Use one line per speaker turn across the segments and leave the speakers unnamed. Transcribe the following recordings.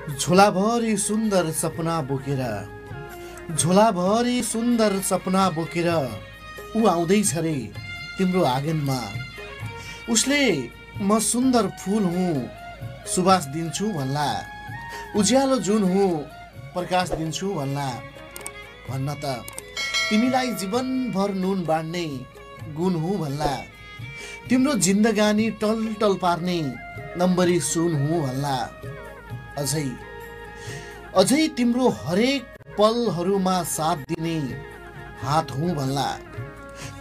झोलाभरि सुन्दर सपना बोकेर झोलाभरि सुन्दर सपना बोकेर ऊ आउँदैछ रे तिम्रो आँगनमा। उसले म सुन्दर फूल हुँ सुबास दिन्छु भन्ला, उज्यालो जुन हुँ प्रकाश दिन्छु भन्ला। भन्न त तिमीलाई जीवनभर नुन बाँड्ने गुण हुँ भन्ला, तिम्रो जिन्दगानी टल टल पार्ने नम्बरी सुन हुँ भन्ला। अझै अझै तिम्रो हरेक पलहरूमा साथ दिने हात हुँ भन्ला,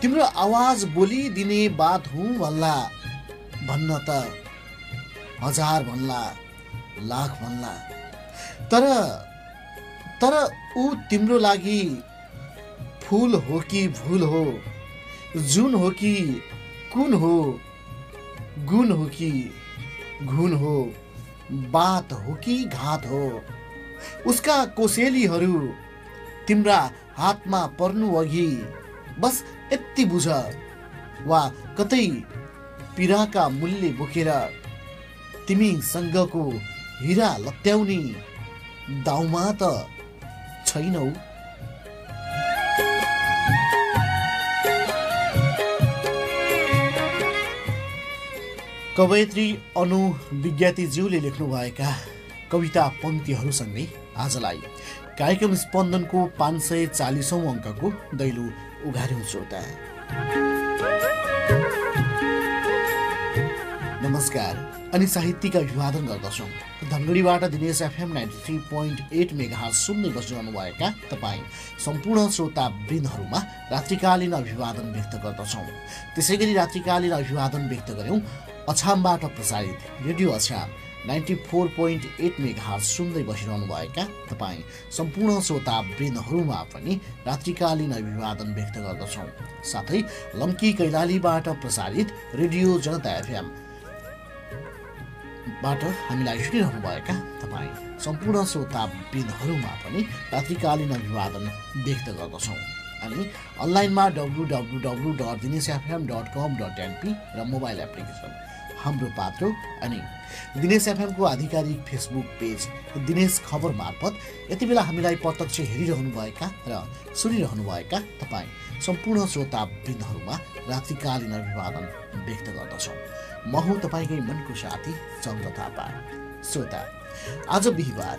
तिम्रो आवाज बोलिदिने बात हुँ भन्ला। भन्न त हजार भन्ला लाख भन्ला, तर ऊ तिम्रो लागि फूल हो कि भूल हो, जुन हो कि कुन हो, गुण हो कि घुन हो, बात हो कि घात हो। उसका कोसेलीहरू तिम्रा हातमा पर्नु अघि बस यति बुझ, वा कतै पिराका मूल्य बोकेर तिमीसँगको हिरा लत्याउने दाउमा त छैनौ। कवयित्री अनु विज्ञातीज्यूले लेख्नुभएका कविता पङ्क्तिहरूसँगै आजलाई कार्यक्रम स्पन्दनको 540औं अङ्कको दैलो उघार्यौं श्रोता। नमस्कार अनि साहित्यिक अभिवादन गर्दछौँ। धनगढीबाट दिनेश एफएम 93.8 मेगाहर्ज सुन्दै बसिरहनु भएका तपाईँ सम्पूर्ण श्रोता वृन्दहरूमा रात्रिकालीन अभिवादन व्यक्त गर्दछौँ। त्यसै गरी रात्रिकालीन अभिवादन व्यक्त गर्यौँ अछामबाट प्रसारित रेडियो अछाम 94.8 मेगाहर्ज सुन्दै बसिरहनु भएका तपाईँ सम्पूर्ण श्रोता वृन्दहरूमा पनि रात्रिकालीन अभिवादन व्यक्त गर्दछौँ। साथै लम्की कैलालीबाट प्रसारित रेडियो जनता एफएम बाट हामीलाई सुनिरहनु भएका तपाईँ सम्पूर्ण श्रोता वृन्दहरूमा पनि रात्रिकालीन अभिवादन व्यक्त गर्दछौँ। अनि अनलाइनमा www.dinesfm.com.np र मोबाइल एप्लिकेसन हाम्रो पात्रो अनि दिनेश एफएमको आधिकारिक फेसबुक पेज दिनेश खबर मार्फत यति बेला हामीलाई प्रत्यक्ष हेरिरहनु भएका र सुनिरहनु भएका तपाईँ सम्पूर्ण श्रोता वृन्दहरूमा रात्रिकालीन अभिवादन व्यक्त गर्दछौँ। म हुँ तपाईँकै मनको साथी चन्द्र थापा। श्रोता, आज बिहिबार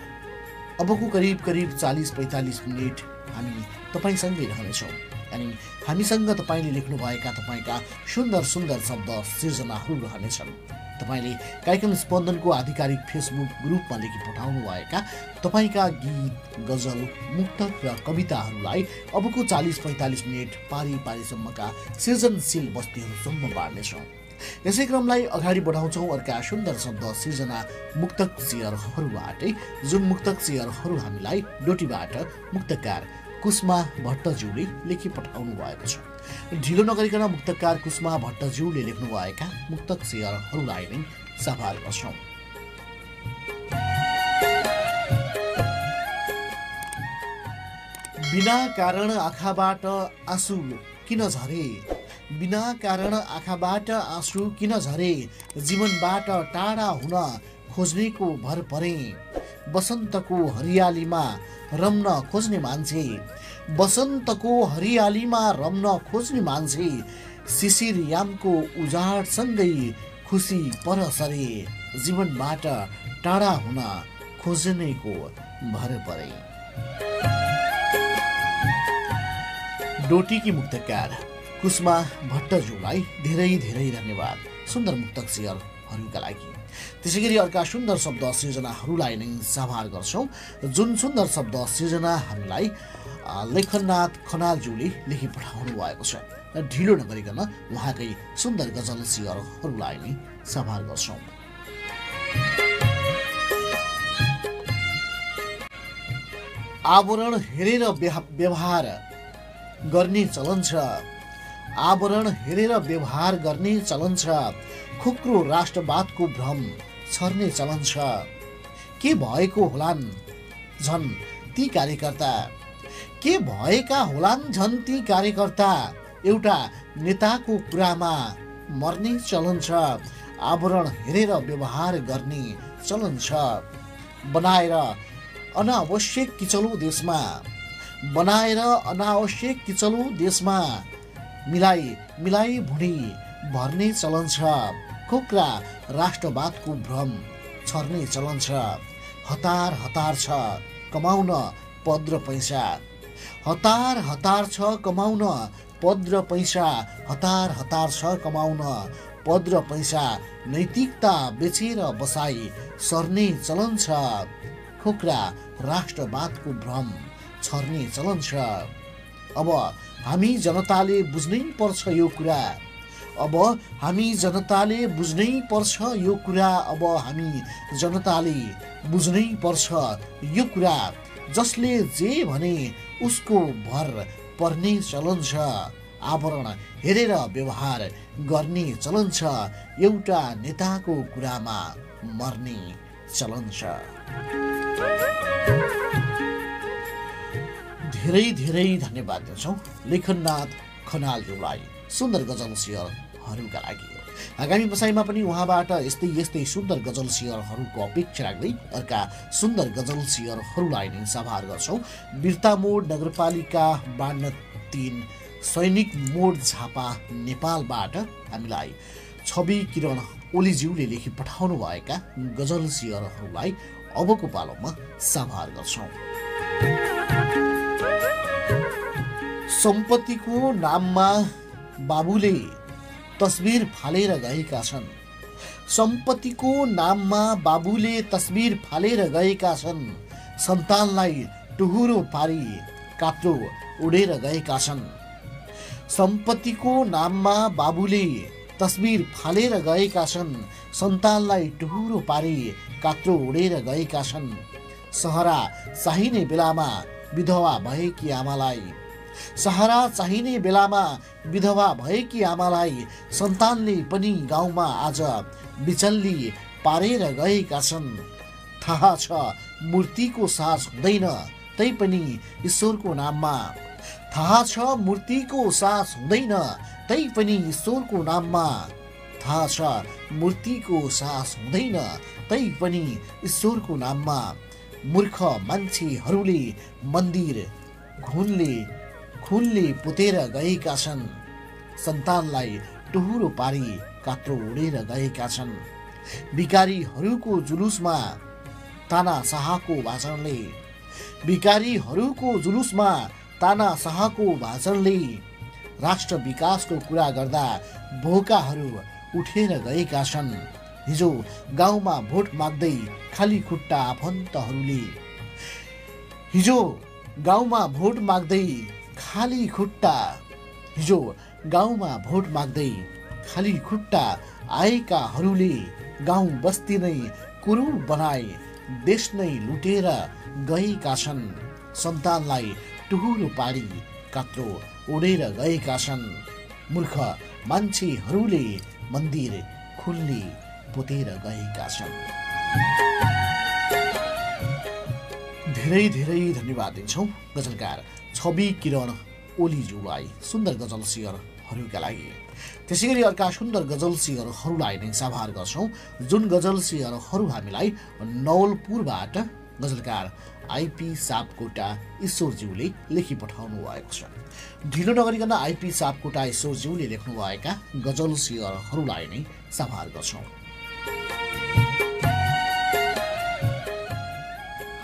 अबको करिब 40-45 मिनट हामी तपाईँसँगै रहनेछौँ अनि हामीसँग तपाईँले लेख्नुभएका तपाईँका सुन्दर सुन्दर शब्द सिर्जनाहरू रहनेछन्। तपाईँले कार्यक्रम स्पन्दनको आधिकारिक फेसबुक ग्रुपमा लेखी पठाउनु भएका तपाईँका गीत, गजल, मुक्तक र कविताहरूलाई अबको 40-45 मिनट पारीसम्मका सृजनशील बस्तीहरूसम्म बाँड्नेछौँ। यसै क्रमलाई अगाडि बढाउँछौँ अर्का सुन्दर शब्द सिर्जना मुक्तक शेयरहरूबाटै, जुन मुक्तक शेयरहरू हामीलाई डोटीबाट मुक्तकार कुसमा भट्टज्यूले लेखी पठाउनु भएको छ। ढिलो नगरिकन मुक्तकार कुसमा भट्टज्यूले लेख्नुभएका मुक्तक शेयरहरूलाई नै सफार गर्छौँ। बिना कारण आँखाबाट आँसु किन झरे, बिना कारण आँखाबाट आँसु किन झरे, जीवनबाट टाढा हुन खोज्नेको भर परे। बसन्तको हरियालीमा रम्न खोज्ने मान्छे, बसन्तको हरियालीमा रम्न खोज्ने मान्छे, शिशिर यामको उजाडसँगै खुसी पर सरे, जीवनबाट टाढा हुन खोज्नेको भर परे। डोटीकी मुक्तकार कुसमा भट्टज्यूलाई धेरै धेरै धन्यवाद सुन्दर मुक्तक शेयरहरूका लागि। त्यसै गरी अर्का सुन्दर शब्द सिर्जनाहरूलाई नै सभार गर्छौँ, जुन सुन्दर शब्द सिर्जना हामीलाई लेखननाथ खनालज्यूले लेखी पठाउनु भएको छ। ढिलो नगरिकन उहाँकै सुन्दर गजल शेयरहरूलाई नै सभार गर्छौँ। आवरण हेरेर व्यवहार गर्ने चलन छ, आवरण हेरेर व्यवहार गर्ने चलन छ, खुक्रो राष्ट्रवादको भ्रम छर्ने चलन छ। के भएको होलान् झन् ती कार्यकर्ता, के भएका होलान् झन् ती कार्यकर्ता, एउटा नेताको कुरामा मर्ने चलन छ, आवरण हेरेर व्यवहार गर्ने चलन छ। बनाएर अनावश्यक किचलो देशमा बनाएर अनावश्यक किचलो देशमा मिलाई मिलाई भुँडी भर्ने चलन छ। खोक्रा राष्ट्रवादको भ्रम छर्ने चलन छ। हतार हतार छ कमाउन पद र पैसा, हतार हतार छ कमाउन पद र पैसा, हतार हतार छ कमाउन पद र पैसा, नैतिकता बेचेर बसाई सर्ने चलन छ। खोक्रा राष्ट्रवादको भ्रम छर्ने चलन छ। अब हामी जनताले बुझ्नै पर्छ यो कुरा, अब हामी जनताले बुझ्नै पर्छ यो कुरा, अब हामी जनताले बुझ्नै पर्छ यो कुरा। जसले जे भने उसको भर पर्ने चलन छ। आवरण हेरेर व्यवहार गर्ने चलन छ। एउटा नेताको कुरामा मर्ने चलन छ। धेरै धेरै धन्यवाद दिन्छौँ लेखननाथ खनालज्यूलाई सुन्दर गजल शेयरहरूका लागि। आगामी बसाइमा पनि उहाँबाट यस्तै यस्तै सुन्दर गजल शेयरहरूको अपेक्षा राख्दै अर्का सुन्दर गजल शेयरहरूलाई नै सभार गर्छौँ। बिर्ता मोड नगरपालिका वार्ड 3 सैनिक मोड झापा नेपालबाट हामीलाई छवि किरण ओलीज्यूले लेखी पठाउनु भएका गजल शेयरहरूलाई अबको पालोमा सभार गर्छौँ। सम्पत्तिको नाममा बाबुले तस्बिर फालेर गएका छन्। सम्पत्तिको नाममा बाबुले तस्बिर फालेर गएका छन्। सन्तानलाई टुहुरो पारी कात्रो उडेर गएका छन्। सम्पत्तिको नाममा बाबुले तस्बिर फालेर गएका छन्। सन्तानलाई टुहुरो पारी कात्रो उडेर गएका छन्। सहारा चाहिने बेलामा विधवा भएकी आमालाई, सहारा चाहिने बेलामा विधवा भएकी आमालाई सन्तानले पनि गाउँमा आज बिचल्ली पारेर गएका छन्। थाहा छ मूर्तिको सास हुँदैन तैपनि ईश्वरको नाममा, थाहा छ मूर्तिको सास हुँदैन तैपनि ईश्वरको नाममा, थाहा छ मूर्तिको सास हुँदैन तैपनि ईश्वरको नाममा। मूर्ख मान्छेहरूले मन्दिर खुनले पुतेर गएका छन्। सन्तानलाई टुहुरो पारी कात्रो उडेर गएका छन्। भिखारीहरूको जुलुसमा तानाशाहको भाषणले, भिखारीहरूको जुलुसमा तानाशाहको भाषणले राष्ट्र विकासको कुरा गर्दा भोकाहरू उठेर गएका छन्। हिजो गाउँमा भोट माग्दै खाली खुट्टा आफन्तहरूले, हिजो गाउँमा भोट माग्दै खाली खुट्टा, हिजो गाउँमा भोट माग्दै खाली खुट्टा आएकाहरूले गाउँ बस्ती नै कुरूप बनाए देश नै लुटेर गएका छन्। सन्तानलाई टुहुरो पारी कात्रो उडेर गएका छन्। मूर्ख मान्छेहरूले मन्दिर खुल्ली पुतेर गएका छन्। धेरै धेरै धन्यवाद दिन्छौँ गजलकार छवि किरण ओलीज्यूलाई सुन्दर गजल शेयरहरूका लागि। त्यसै गरी अर्का सुन्दर गजल शेयरहरूलाई नै सभार गर्छौँ जुन गजल शेयरहरू हामीलाई नवलपुरबाट गजलकार आइपी सापकोटा ईश्वरज्यूले लेखी पठाउनु भएको छ। ढिलो नगरिकन आइपी सापकोटा ईश्वरज्यूले लेख्नुभएका गजल शेयरहरूलाई नै सभार गर्छौँ।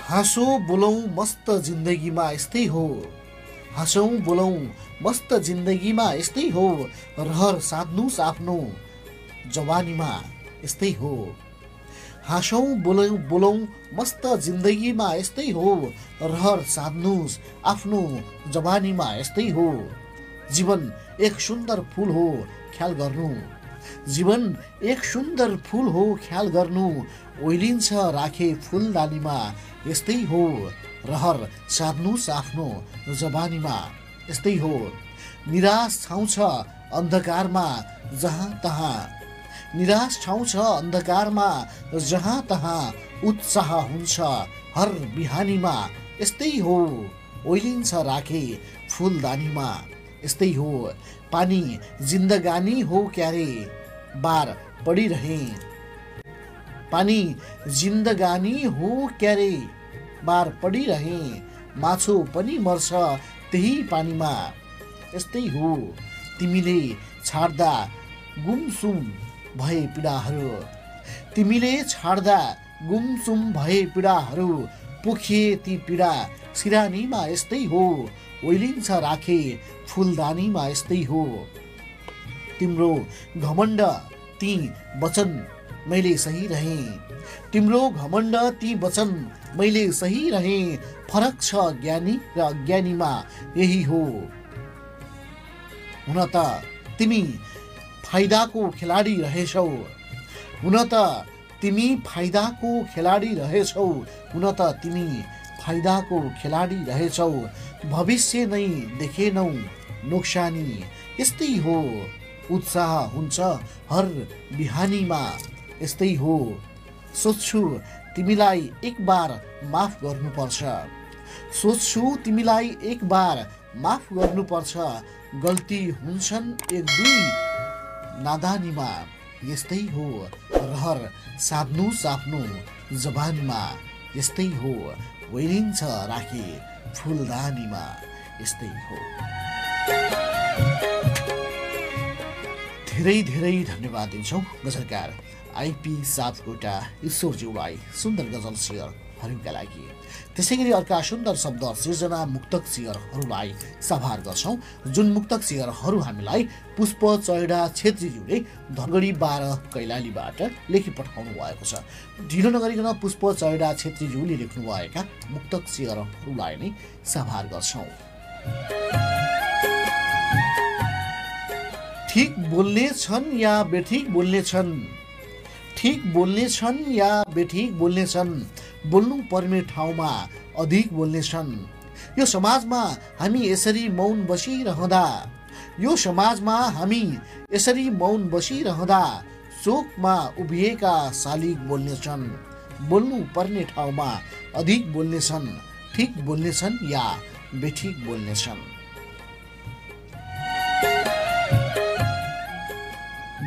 हाँसो बोलौँ मस्त जिन्दगीमा यस्तै हो, हाँसौँ बोलौँ मस्त जिन्दगीमा यस्तै हो, रहर साध्नुस् आफ्नो जवानीमा यस्तै हो। हाँसौँ बोलौँ मस्त जिन्दगीमा यस्तै हो, रहर साध्नुस् आफ्नो जवानीमा यस्तै हो। जीवन एक सुन्दर फुल हो ख्याल गर्नु, जीवन एक सुन्दर फुल हो ख्याल गर्नु, ओइलिन्छ राखे फुलदानीमा यस्तै हो। रहर साध्नुस् आफ्नो जवानीमा यस्तै हो। निराश छाउँछ अन्धकारमा जहाँ तहाँ, निराश छाउँछ अन्धकारमा जहाँ तहाँ, उत्साह हुन्छ हर बिहानीमा यस्तै हो। ओइलिन्छ राखे फुलदानीमा यस्तै हो। पानी जिन्दगानी हो क्यारे बार पडिरहे, पानी जिन्दगानी हो क्यारे बार पडिरहे माछो पनि मर्छ त्यही पानीमा यस्तै हो तिमीले छाड्दा गुमसुम भए पीडाहरू तिमीले छाड्दा गुमसुम भए पीडाहरू पोखिए ती पीडा सिरानीमा यस्तै हो ओइलिन्छ राखे फुलदानीमा यस्तै हो तिम्रो घमण्ड ती वचन मैले सही रहे तिम्रो घमण्ड ती वचन मैले सही रहे फरक छ ज्ञानी र अज्ञानीमा यही हो हुन त तिमी फाइदाको खेलाडी रहेछौ हुन त तिमी फाइदाको खेलाडी रहेछौ हुन त तिमी फाइदाको खेलाडी रहेछौ भविष्य नै देखेनौ नोक्सानी यस्तै हो उत्साह हुन्छ हर बिहानीमा यस्तै हो सोच्छु तिमीलाई एक बार माफ गर्नुपर्छ सोच्छु तिमीलाई एक बार माफ गर्नुपर्छ गल्ती हुन्छन् एक दुई नादानीमा यस्तै हो रहर साध्नुस् आफ्नो जबानीमा यस्तै हो ओइलिन्छ राखे फुलदानीमा यस्तै हो धेरै धेरै धन्यवाद दिन्छौँ गजलकार आइपी सापकोटा ईश्वरज्यूलाई सुन्दर गजल शेयरहरूका लागि। त्यसै गरी अर्का सुन्दर शब्द सिर्जना मुक्तक शेयरहरूलाई सभार गर्छौँ जुन मुक्तक शेयरहरू हामीलाई पुष्प चैडा छेत्रीज्यूले धनगढी 12 कैलालीबाट लेखी पठाउनु भएको छ। ढिलो नगरिकन पुष्प चैडा छेत्रीज्यूले लेख्नुभएका मुक्तक शेयरहरूलाई नै सभार गर्छौँ। ठीक बोल्ने छन् या बेठिक बोल्ने छन् ठीक बोल्ने छन् या बेठिक बोल्ने छन् बोल्नु पर्ने ठाउँमा अधिक बोल्ने छन् यो समाजमा हामी यसरी मौन बसिरहँदा यो समाजमा हामी यसरी मौन बसिरहँदा चोकमा उभिएका शालिग बोल्ने छन् बोल्नु पर्ने ठाउँमा अधिक बोल्ने छन् ठीक बोल्ने छन् या बेठिक बोल्ने छन्।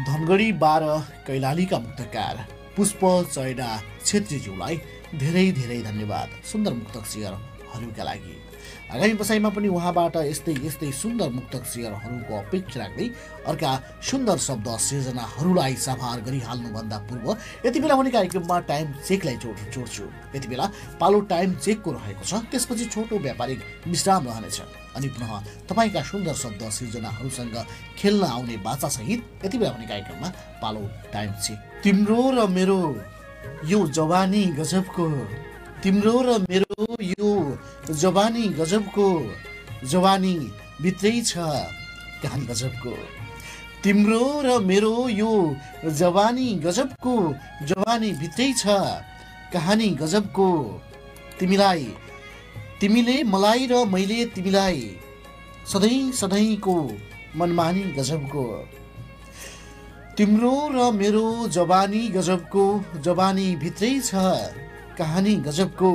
धनगढी 12 कैलालीका मुक्तकार पुष्प चैडा छेत्रीज्यूलाई धेरै धेरै धन्यवाद सुन्दर मुक्तक शेयरहरूका लागि। आगामी बसाइमा पनि उहाँबाट यस्तै यस्तै सुन्दर मुक्तक शेयरहरूको अपेक्षा राख्दै अर्का सुन्दर शब्द सिर्जनाहरूलाई सभार गरिहाल्नुभन्दा पूर्व यति बेला हुने कार्यक्रममा टाइम चेकलाई जोड्छु। यति बेला पालो टाइम चेकको रहेको छ, त्यसपछि छोटो व्यापारिक विश्राम रहनेछ अनि पुनः तपाईँका सुन्दर शब्द सिर्जनाहरूसँग खेल्न आउने बाचासहित यति बेला हुने कार्यक्रममा पालो टाइम चेक। तिम्रो र मेरो यो जवानी गजबको तिम्रो र मेरो यो जवानी गजबको जवानी भित्रै छ कहानी गजबको तिम्रो र मेरो यो जवानी गजबको जवानी भित्रै छ कहानी गजबको तिमीले मलाई र मैले तिमीलाई सधैँ सधैँको मनमानी गजबको तिम्रो र मेरो जवानी गजबको जवानी भित्रै छ कहानी गजबको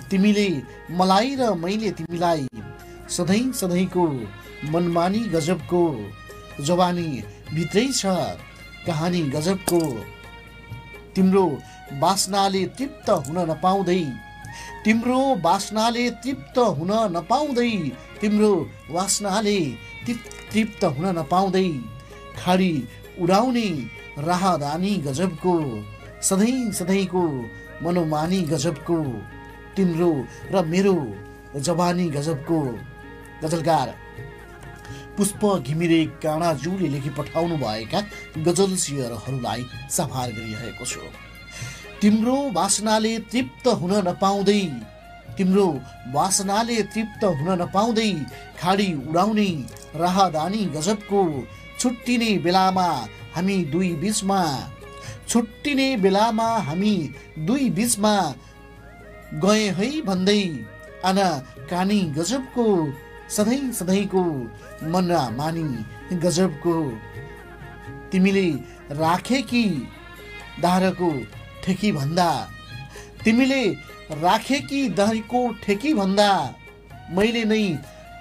तिमीले मलाई र मैले तिमीलाई सधैँ सधैँको मनमानी गजबको जवानी भित्रै छ कहानी गजबको तिम्रो वासनाले तृप्त हुन नपाउँदै तिम्रो वासनाले तृप्त हुन नपाउँदै तिम्रो वासनाले तृप्त हुन नपाउँदै खाडी उडाउने राहदानी गजबको सधैँ सधैँको मनोमानी गजबको तिम्रो र मेरो जवानी गजबको। गजलकार पुष्प घिमिरे काँडाज्यूले लेखी पठाउनु भएका गजल शेयरहरूलाई सभार गरिरहेको छु। तिम्रो वासनाले तृप्त हुन नपाउँदै तिम्रो वासनाले तृप्त हुन नपाउँदै खाडी उडाउने राहदानी गजबको छुट्टिने बेलामा हामी दुई बीचमा छुट्टिने बेलामा हामी दुई बीचमा गए है भन्दै आना कानी गजबको सधैँ सधैँको मनमा मानी गजबको तिमीले राखेकी दारको ठेकी भन्दा तिमीले राखेकी दारको ठेकी भन्दा मैले नै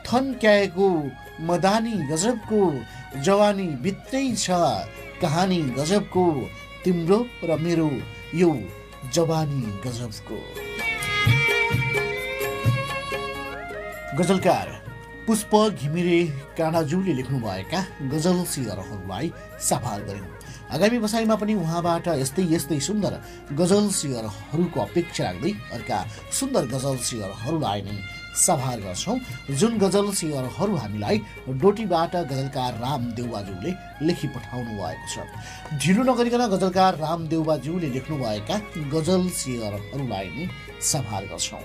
थन्क्याएको मदानी गजबको जवानी भित्रै छ कहानी गजबको तिम्रो र मेरो यो जवानी गजबको। गजलकार पुष्प घिमिरे काँडाज्यूले लेख्नुभएका गजल सियरहरूलाई साभार गर्यौं। आगामी बसाइमा पनि उहाँबाट यस्तै सुन्दर गजल सियरहरूको अपेक्षा राख्दै अर्का सुन्दर गजल सियरहरूलाई नै साभार गर्छौं। जुन गजल सियरहरू हामीलाई डोटीबाट गजलकार रामदेउबाज्यूले लेखी पठाउनु भएको छ। ढिलो नगरिकन गजलकार रामदेउबाज्यूले लेख्नुभएका गजल सियरहरूलाई नै साभार गर्छौं।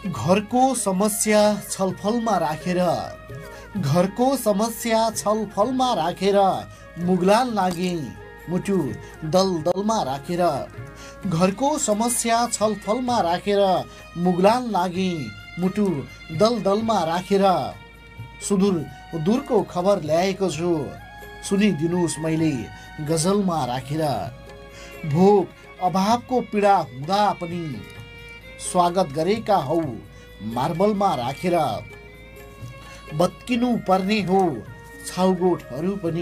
घरको समस्या छलफलमा राखेर मुगलान लागे मुटु दलदलमा राखेर। घरको समस्या छलफलमा राखेर मुगलान लागे मुटु दलदलमा राखेर। सुदूरको खबर ल्याएको छु सुनिदिनुस् मैले गजलमा राखेर। भोक अभावको पीडा हुँदा पनि स्वागत गरेका हौ मार्बलमा राखेर। भत्किनु पर्ने हो छाउगोठहरू पनि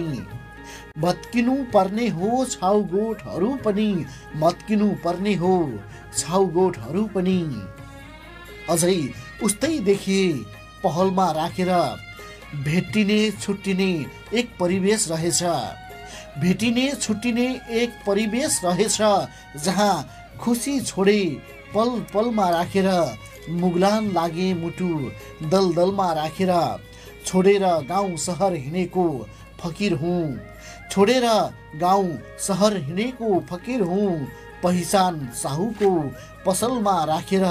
मत्किनु पर्ने हो छाउगोठहरू पनि। अझै उस्तै देखिए पहलमा राखेर। भेटिने छुट्टिने एक परिवेश रहेछ जहाँ खुसी छोडे पल पलमा राखेर। मुगलान लागे मुटु दलदलमा राखेर। छोडेर गाउँ सहर हिँडेको फकीर हुँ पहिचान साहुको पसलमा राखेर।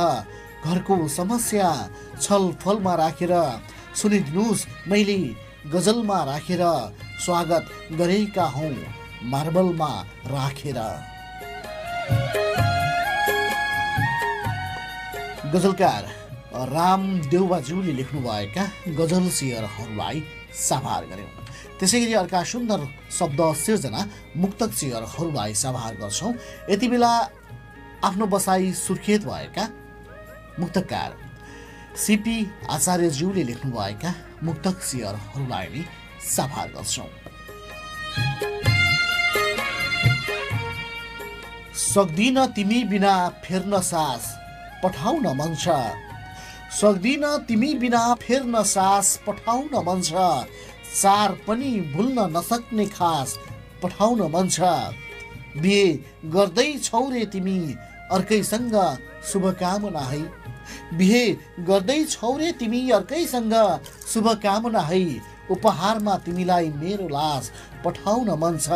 घरको समस्या छलफलमा राखेर सुनिदिनुस् मैले गजलमा राखेर। स्वागत गरेका हौं मार्बलमा राखेर। गजलकार रामदेउबाज्यूले लेख्नुभएका गजल सियरहरूलाई साभार गर्यौं। त्यसैगरी अर्का सुन्दर शब्द सिर्जना मुक्तक सियरहरूलाई साभार गर्छौं। यति बेला आफ्नो बसाई सुर्खेत भएका मुक्तकार सीपी आचार्यज्यूले लेख्नुभएका मुक्तक सियरहरूलाई नै साभार गर्छौं। सक्दिन तिमी बिना फेर्न सास पठाउन मन छ। सक्दिन तिमी बिना फेर्न सास पठाउन मन छ। चार पनि भुल्न नसक्ने खास पठाउन मन छ। बिहे गर्दै छौ रे तिमी अर्कैसँग शुभकामना है। बिहे गर्दै छौ रे तिमी अर्कैसँग शुभकामना है। उपहारमा तिमीलाई मेरो लास पठाउन मन छ।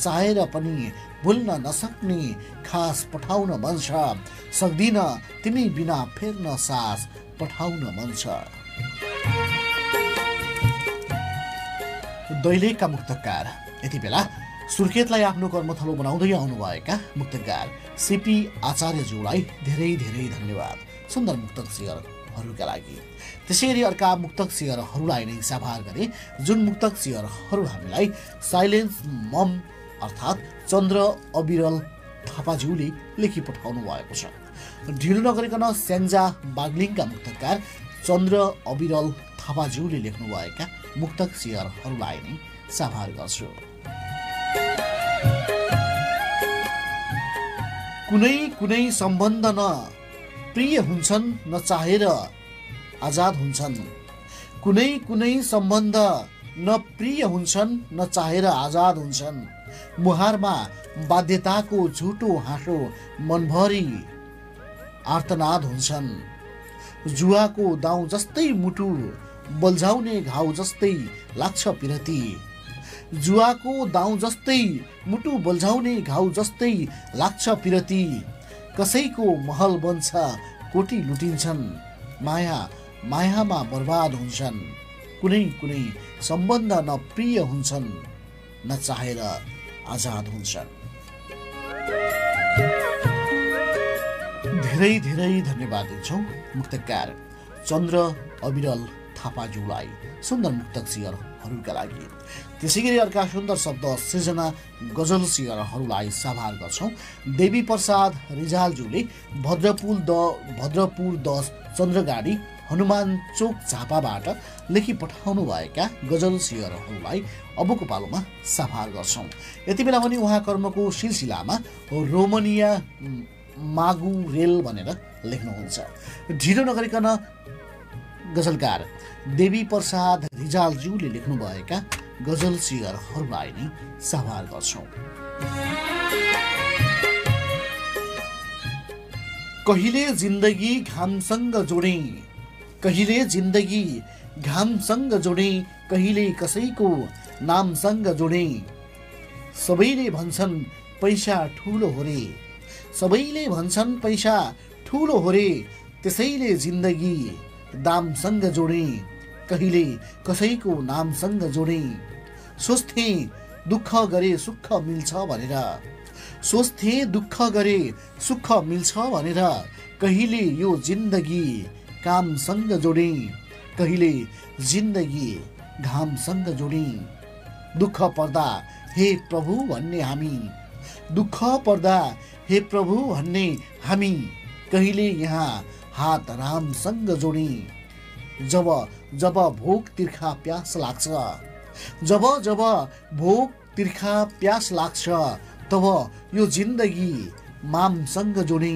चाहेर पनि भुल्न नसक्ने खास पठाउन मन छ। सक्दिन तिमी बिना फेर्न सास पठाउन मन छ। दैलेखका मुक्तकार यति बेला सुर्खेतलाई आफ्नो कर्मथलो बनाउँदै आउनुभएका मुक्तकार सीपी आचार्यज्यूलाई धेरै धेरै धन्यवाद सुन्दर मुक्तक सियरहरूका लागि। त्यसैगरी अर्का मुक्तक सियरहरूलाई नै साभार गरे। जुन मुक्तक सियरहरू हामीलाई साइलेन्स मम अर्थात् चन्द्र अविरल थापाज्यूले लेखी पठाउनु भएको छ। ढिलो नगरिकन स्याङ्जा बागलिङका मुक्तकार चन्द्र अविरल थापाज्यूले लेख्नुभएका मुक्तक सियरहरूलाई नै साभार गर्छु। कुनै सम्बन्ध न प्रिय हुन्छन् न चाहेर आजाद हुन्छन्। कुनै सम्बन्ध न प्रिय हुन्छन् न चाहेर आजाद हुन्छन्। मुहारमा बाध्यताको झुटो हाँसो मनभरि आर्तनाद हुन्छन्। जुवाको दाउ जस्तै मुटु बल्झाउने घाउ जस्तै लाग्छ पिरती। जुवाको दाउ जस्तै मुटु बल्झाउने घाउ जस्तै लाग्छ पिरती। कसैको महल बन्छ कोटी लुटिन्छन्। मायामा बर्बाद हुन्छन्। कुनै सम्बन्ध न प्रिय हुन्छन् न चाहेर आजाद हुन्छन्। धेरै धेरै धन्यवाद दिन्छौँ मुक्तकार चन्द्र अविरल थापाज्यूलाई सुन्दर मुक्तक सियरहरूका लागि। त्यसैगरी अर्का सुन्दर शब्द सृजना गजल सियरहरूलाई साभार गर्छौं। देवी प्रसाद रिजालज्यूले भद्रपुर 10 चन्द्रगाडी हनुमान चोक झापाबाट लेखी पठाउनु भएका गजल सिंहहरूलाई अबको पालोमा साभार गर्छौं। यति बेला पनि उहाँ कर्मको सिलसिलामा रोमनिया मागु रेल भनेर लेख्नुहुन्छ। ढिलो नगरिकन गजलकार देवी प्रसाद रिजालज्यूले लेख्नुभएका गजल सिंहहरूलाई नै साभार गर्छौं। कहिले जिन्दगी घामसँग जोडे, कहिले जिन्दगी घामसँग जोडे, कहिले कसैको नामसँग जोडे। सबैले भन्छन् पैसा ठुलो हो रे, सबैले भन्छन् पैसा ठुलो हो रे, त्यसैले जिन्दगी दामसँग जोडे, कहिले कसैको नामसँग जोडे। सोच्थे दुःख गरे सुख मिल्छ भनेर, सोच्थे दुःख गरे सुख मिल्छ भनेर, कहिले यो जिन्दगी कामसँग जोडे, कहिले जिन्दगी घामसँग जोडे। दुःख पर्दा हे प्रभु भन्ने हामी, दुःख पर्दा हे प्रभु भन्ने हामी, कहिले यहाँ हात रामसँग जोडे। जब जब भोक तिर्खा प्यास लाग्छ, जब जब भोक तिर्खा प्यास लाग्छ, तब यो जिन्दगी मामसँग जोडे,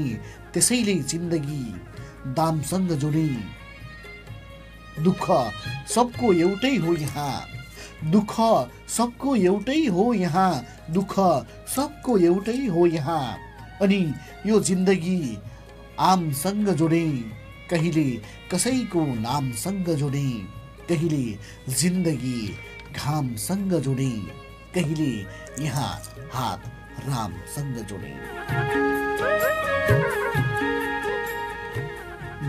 त्यसैले जिन्दगी दामसँग जोडे। दुःख सबको एउटै हो यहाँ, दुःख सबको एउटै हो यहाँ, दुःख सबको एउटै हो यहाँ, अनि यो जिन्दगी आमसँग जोडे, कहिले कसैको नामसँग जोडे, कहिले जिन्दगी घामसँग जोडे, कहिले यहाँ हात रामसँग जोडे।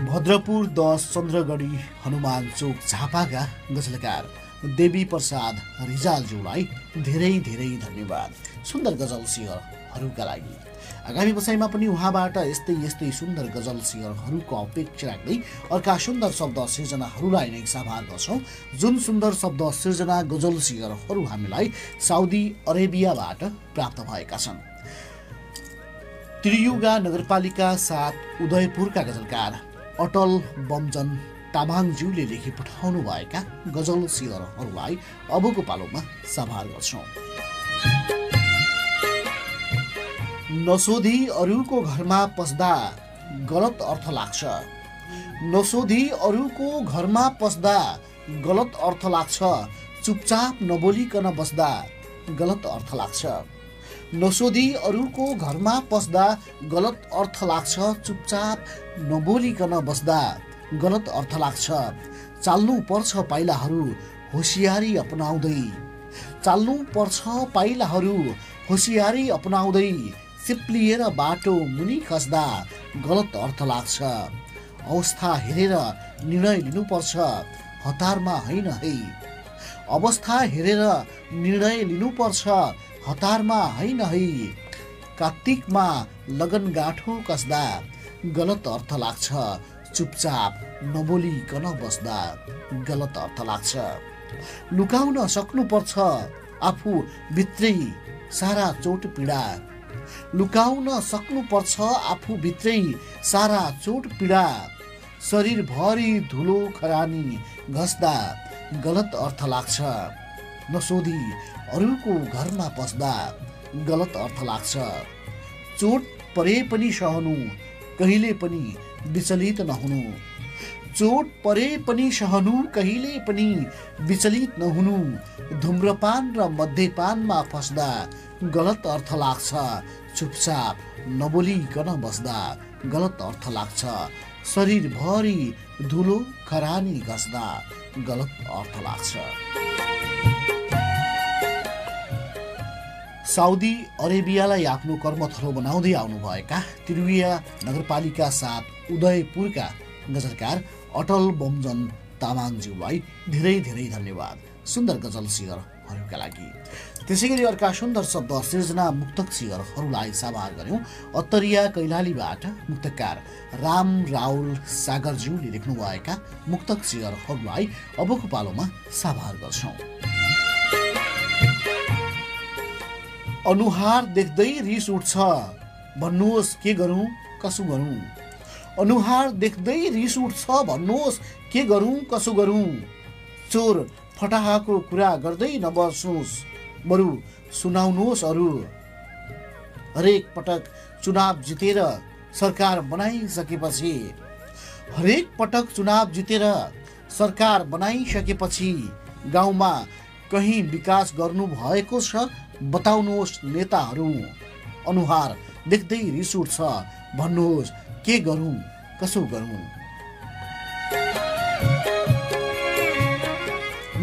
भद्रपुर 10 चन्द्रगढी हनुमान चोक झापाका गजलकार देवी प्रसाद रिजालज्यूलाई धेरै धेरै धन्यवाद सुन्दर गजल सिंहहरूका लागि। आगामी बसाइमा पनि उहाँबाट यस्तै यस्तै सुन्दर गजल सिंहहरूको अपेक्षा राख्दै अर्का सुन्दर शब्द सिर्जनाहरूलाई नै साभार गर्छौं। जुन सुन्दर शब्द सिर्जना गजल सिंहहरू हामीलाई साउदी अरेबियाबाट प्राप्त भएका छन्। त्रियुगा नगरपालिका 7 उदयपुरका गजलकार अटल बमजन तामाङज्यूले लेखी पठाउनु भएका गजल सिंहहरूलाई अबको पालोमा साभार गर्छौं। नसोधी अरूको घरमा पस्दा गलत अर्थ लाग्छ, नसोधी अरूको घरमा पस्दा गलत अर्थ लाग्छ, चुपचाप नबोलिकन बस्दा गलत अर्थ लाग्छ। नसोधी अरूको घरमा पस्दा गलत अर्थ लाग्छ, चुपचाप नबोलिकन बस्दा गलत अर्थ लाग्छ। चाल्नु पर्छ पाइलाहरू होसियारी अपनाउँदै, चाल्नु पर्छ पाइलाहरू होसियारी अपनाउँदै, सिप्लिएर बाटो मुनि खस्दा गलत अर्थ लाग्छ। अवस्था हेरेर निर्णय लिनुपर्छ, हतारमा होइन है, अवस्था हेरेर निर्णय लिनुपर्छ, हतारमा होइन है। कार्तिकमा लगन गाँठो कसदा गलत अर्थ लाग्छ, चुपचाप नबोलिकन बस्दा गलत अर्थ लाग्छ। लुकाउन सक्नुपर्छ आफू भित्रै सारा चोट पीडा, लुकाउन सक्नुपर्छ आफू भित्रै सारा चोट पीडा, शरीरभरि धुलो खरानी घस्दा गलत अर्थ लाग्छ। नसोधी अरूको घरमा पस्दा गलत अर्थ लाग्छ। चोट परे पनि सहनु, कहिले पनि विचलित नहुनु, चोट परे पनि सहनु, कहिले पनि विचलित नहुनु। धूम्रपान र मद्यपानमा फस्दा गलत अर्थ लाग्छ, चुपचाप नबोलिकन बस्दा गलत अर्थ लाग्छ। शरीरभरि धुलो खरानी घस्दा गलत अर्थ लाग्छ। साउदी अरेबियालाई आफ्नो कर्मथलो बनाउँदै आउनुभएका त्रियुगा नगरपालिका 7 उदयपुरका गजलकार अटल बमजन तामाङज्यूलाई धेरै धेरै धन्यवाद सुन्दर गजल सिंहहरूका लागि। त्यसैगरी अर्का सुन्दर शब्द सिर्जना मुक्तक सिंहहरूलाई साभार गर्यौं। अत्तरिया कैलालीबाट मुक्तकार राम राउल सागरज्यूले लेख्नुभएका मुक्तक सिंहहरूलाई अबको पालोमा साभार गर्छौं। अनुहार देख्दै रिस उठ्छ, भन्नुहोस् के गरौँ कसो गरौँ। अनुहार देख्दै रिस उठ्छ भन्नुहोस् के गरौँ कसो गरौँ चोर फटाहाको कुरा गर्दै नबस्नुहोस् बरु सुनाउनुहोस् अरू हरेक पटक चुनाव जितेर सरकार बनाइसकेपछि गाउँमा कहीँ विकास गर्नु भएको छ बताउनुहोस् नेताहरू अनुहार देख्दै रिस उठ्छ भन्नुहोस् के गरौँ कसो गरौँ।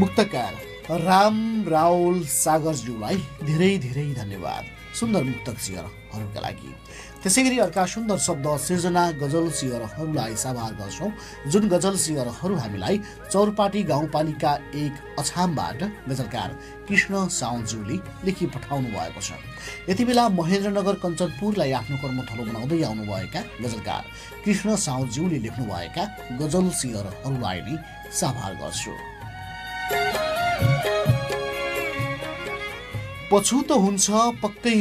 मुक्तकार राम रावल सागरज्यूलाई धेरै धेरै धन्यवाद सुन्दर मुक्तक सियरहरूका लागि। त्यसैगरी अर्का सुन्दर शब्द सिर्जना गजल सियरहरूलाई साभार गर्छौँ जुन गजल सियरहरू हामीलाई चौरपाटी गाउँपालिका 1 अछामबाट गजलकार कृष्ण साउन्ज्यूले लेखी पठाउनु भएको छ। यति बेला महेन्द्रनगर कञ्चनपुरलाई आफ्नो कर्मथलो बनाउँदै आउनुभएका गजलकार कृष्ण साउन्ज्यूले लेख्नुभएका गजल सियरहरूलाई नै साभार गर्छु। पछुतो हुन्छ पक्कै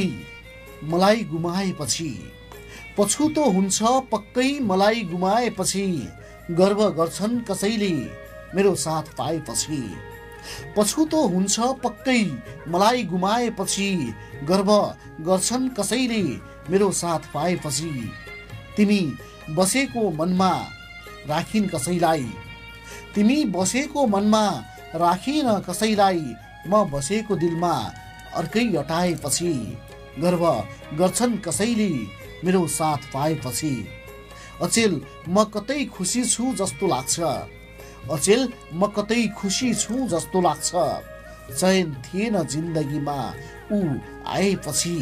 मलाई गुमाएपछि गर्व गर्छन् कसैले मेरो साथ पाएपछि पछुतो हुन्छ पक्कै मलाई गुमाएपछि गर्व गर्छन् कसैले मेरो साथ पाएपछि तिमी बसेको मनमा राखिन कसैलाई म बसेको दिलमा अर्कै अटाएपछि गर्व गर्छन् कसैले मेरो साथ पाएपछि अचेल म कतै खुसी छु जस्तो लाग्छ चयन थिएन जिन्दगीमा ऊ आएपछि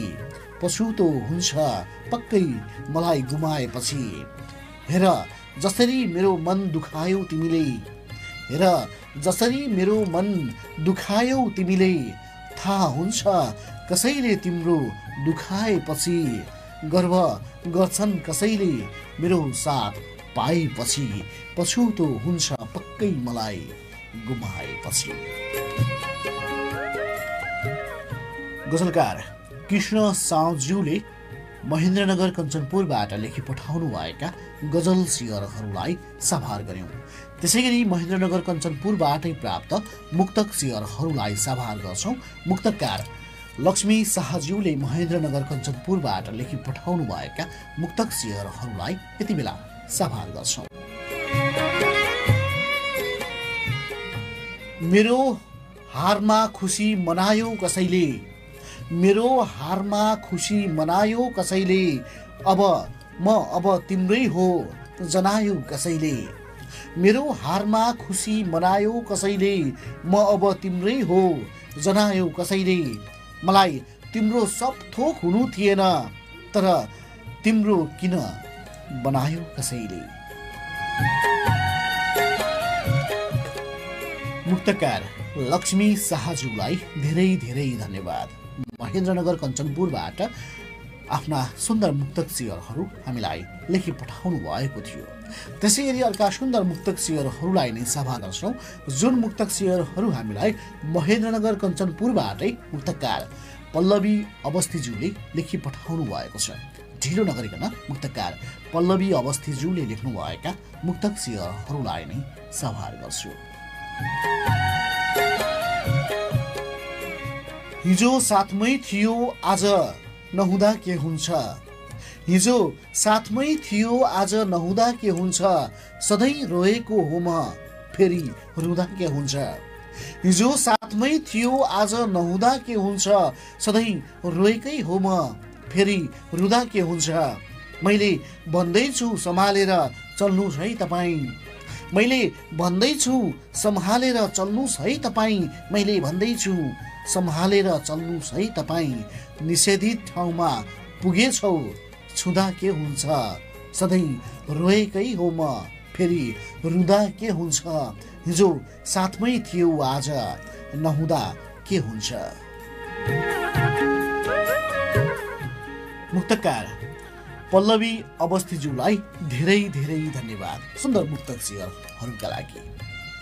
पछुतो हुन्छ पक्कै मलाई गुमाएपछि हेर जसरी मेरो मन दुखायौ तिमीले थाहा हुन्छ कसैले तिम्रो दुखाएपछि गर्व गर्छन् कसैले मेरो साथ पाएपछि पछुतो हुन्छ पक्कै मलाई गुमाएपछि। गजलकार कृष्ण साउज्यूले महेन्द्रनगर कञ्चनपुरबाट लेखी पठाउनु भएका गजल सियरहरूलाई साभार गर्यौं। त्यसैगरी महेन्द्रनगर कञ्चनपुरबाटै प्राप्त मुक्तक सियरहरूलाई साभार गर्छौं। मुक्तकार लक्ष्मी शाहज्यूले महेन्द्रनगर कञ्चनपुरबाट लेखी पठाउनु भएका मुक्तक सियरहरूलाई यति बेला साभार गर्छौं। मेरो हारमा खुसी मनायो कसैले अब तिम्रै हो जनायो कसैले मेरो हारमा खुसी मनायो कसैले म अब तिम्रै हो जनायो कसैले मलाई तिम्रो सब थोक हुनु थिएन तर तिम्रो किन बनायो कसैले। मुक्तकार लक्ष्मी शाहज्यूलाई धेरै धेरै धन्यवाद। महेन्द्रनगर कञ्चनपुरबाट आफ्ना सुन्दर मुक्तक सियरहरू हामीलाई लेखी पठाउनु भएको थियो। त्यसैगरी अर्का सुन्दर मुक्तक सियरहरूलाई नै सभा गर्छौं जुन मुक्तक सियरहरू हामीलाई महेन्द्रनगर कञ्चनपुरबाटै मुक्तकार पल्लवी अवस्थीज्यूले लेखी पठाउनु भएको छ। ढिलो नगरिकन मुक्तकार पल्लवी अवस्थीज्यूले लेख्नु भएका मुक्तक सियरहरूलाई नै सभार गर्छु। हिजो साथमै थियो आज नहुँदा के हुन्छ, हिजो साथमै थियो आज नहुँदा के हुन्छ, सधैँ रोएको हो म फेरि रुँदा के हुन्छ। हिजो साथमै थियो आज नहुँदा के हुन्छ, सधैँ रोएकै हो म फेरि रुँदा के हुन्छ। मैले भन्दैछु सम्हालेर चल्नुहोस् है तपाईँ, मैले भन्दैछु सम्हालेर चल्नुहोस् है तपाईँ, मैले भन्दैछु सम्हालेर चल्नुहोस् है तपाईँ। निषेधित ठाउँमा पुगेछौ छुँदा के हुन्छ, सधैँ रोएकै हो म फेरि रुँदा के हुन्छ। हिजो साथमै थियो आज नहुँदा के हुन्छ। मुक्तकार पल्लवी अवस्थीज्यूलाई धेरै धेरै धन्यवाद सुन्दर मुक्तक सियरहरूका लागि।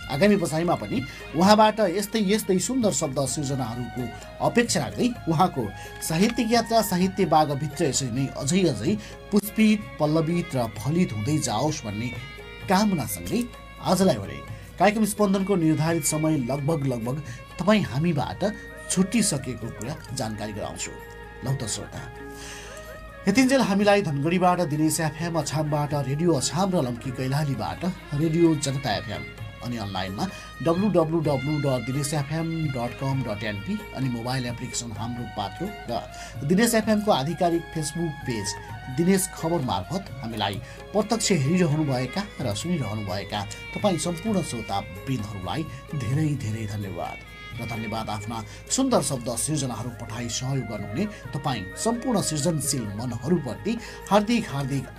आगामी बसाइमा पनि उहाँबाट यस्तै सुन्दर शब्द सृजनाहरूको अपेक्षा राख्दै उहाँको साहित्यिक यात्रा साहित्य बागभित्र यसरी नै अझै पुष्पित पल्लवित र फलित हुँदै जाओस् भन्ने कामनासँगै आजलाई भने कार्यक्रम स्पन्दनको निर्धारित समय लगभग तपाईँ हामीबाट छुट्टिसकेको कुरा जानकारी गराउँछु। लौ त श्रोता, यतिन्जेल हामीलाई धनगढीबाट दिनेश एफएम, अछामबाट रेडियो अछाम र लम्की कैलालीबाट रेडियो जनता एफएम अनि अनलाइनमा www.dinesfm.com.np अनि मोबाइल एप्लिकेसन हाम्रो पात्रो र दिनेश एफएमको आधिकारिक फेसबुक पेज दिनेश खबर मार्फत हामीलाई प्रत्यक्ष हेरिरहनुभएका र सुनिरहनुभएका तपाईँ सम्पूर्ण श्रोतावृन्दहरूलाई धेरै धन्यवाद र धन्यवाद आफ्ना सुन्दर शब्द सृजनाहरू पठाई सहयोग गर्नुहुने तपाईँ सम्पूर्ण सृजनशील मनहरूप्रति हार्दिक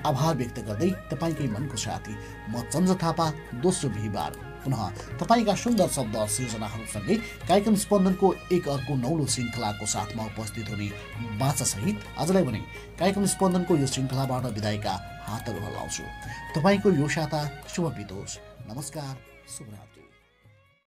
आभार व्यक्त गर्दै तपाईँकै मनको साथी म चन्द्र थापा दोस्रो बिहीबार पुनः तपाईँका सुन्दर शब्द सृजनाहरूसँगै कार्यक्रम स्पन्दनको एक अर्को नौलो श्रृङ्खलाको साथमा उपस्थित हुने बाचासहित आजलाई भने कार्यक्रम स्पन्दनको यो श्रृङ्खलाबाट विदायका हातहरू हल्लाउँछु। तपाईँको यो साता शुभ बितोस्। नमस्कार, शुभरात्रि।